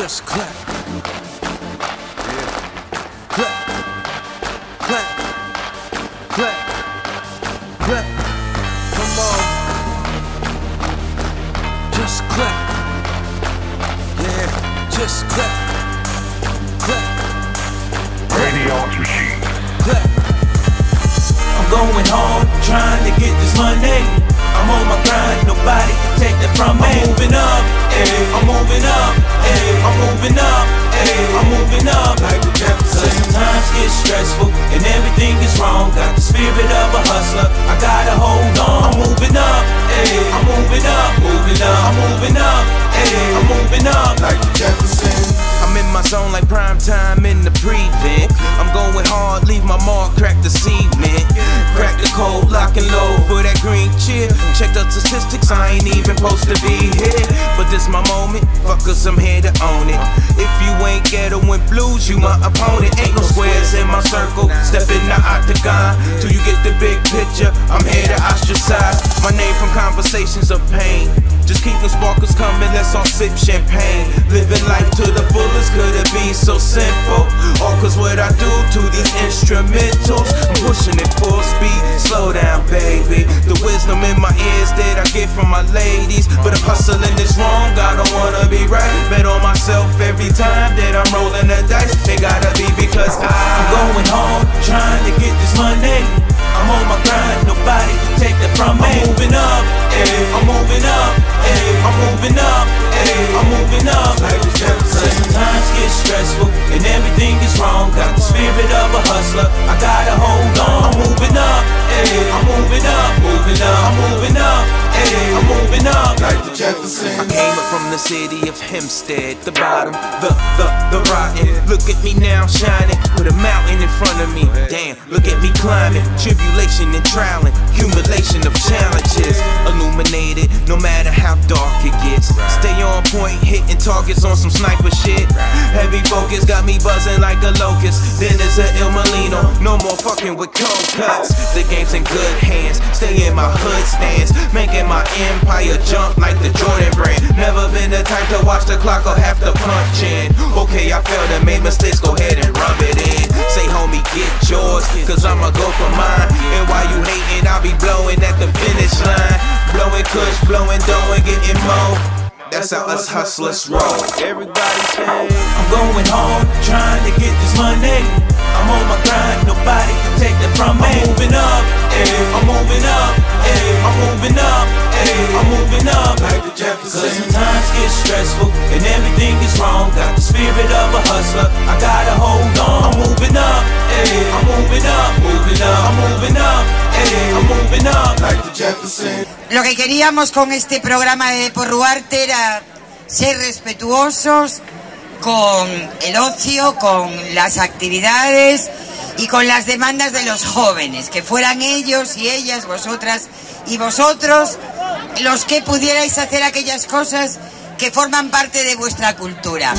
just clap. Yeah. Clap, clap, clap, clap. Come on. Just clap. Yeah, just clap. Clap. Radiance machine. Clap. I'm going hard, trying to get this money. I'm on my grind, nobody can take that from me. I'm moving up, ayy, I'm moving up, ayy, I'm moving up, ayy, I'm moving up. Like the Jefferson. Sometimes get stressful and everything is wrong. Got the spirit of a hustler, I gotta hold on. I'm moving up, ayy, I'm moving up, moving up, I'm moving up, ayy, I'm moving up. Like the Jefferson. I'm in my zone like prime time in the prevent. I'm going hard, leave my mark, crack the cement. Crack the code, lock and load for that green chip. Check the statistics, I ain't even supposed to be here. But this my moment, fuckers, I'm here to own it. If you ain't ghetto and blues, you my opponent. Ain't no squares in my circle, step in the octagon. Till you get the big picture, I'm here to ostracize. My name from conversations of pain. Just keep the sparkles coming, let's all sip champagne. Living life to the fullest, could it be so simple? All cause what I do to these instrumentals, I'm pushing it full speed, slow down baby. The wisdom in my ears that I get from my ladies. But if hustling is wrong, I don't wanna be right. Bet on myself every time that I'm rolling the dice. It gotta be because I'm going hard, trying to get this money. I'm on my grind, nobody can take that from me. I'm moving up, ayy, I'm moving up, ayy, I'm moving up, ayy, I'm moving up. Like the Jefferson. Sometimes get stressful and everything is wrong. Got the spirit of a hustler, I gotta hold on. I'm moving up, ayy, I'm moving up, moving up, I'm moving up, ayy, I'm moving up. Like the Jefferson. I came up from the city of Hempstead, the bottom, the rotten. Look at me now shining, with a mountain in front of me. Damn, look at me climbing. Tribulation and trialing, accumulation of challenges. Illuminated, no matter how dark it gets. Stay on point, hitting targets on some sniper shit. Heavy focus got me buzzing like a locust. Then there's a Il Molino, no more fucking with cold cuts. The game's in good hands, stay in my hood stance, making my empire jump like the Jordan brand. Never been the type to watch the clock or have to punch in. Okay, I failed and made mistakes, go ahead and rub it in. Say homie, get yours, cause I'ma go for mine. And while you hating, I'll be blowing at the finish line. Blowing kush, blowing dough and getting more. That's how us hustlers roll. Everybody say I'm going hard, trying to get this money. I'm on my grind, nobody can take that from me. I'm moving up, ayy, I'm moving up, ayy, I'm moving up, ayy, I'm moving up. Like the Jefferson. Cause sometimes get stressful and everything is wrong. Got the spirit of a hustler, I gotta hold on. I'm moving up, ayy, I'm moving up, moving up, I'm moving up, ayy, I'm moving up. Like the Jefferson. Lo que queríamos con este programa de Porruarte era ser respetuosos con el ocio, con las actividades y con las demandas de los jóvenes, que fueran ellos y ellas, vosotras y vosotros, los que pudierais hacer aquellas cosas que forman parte de vuestra cultura.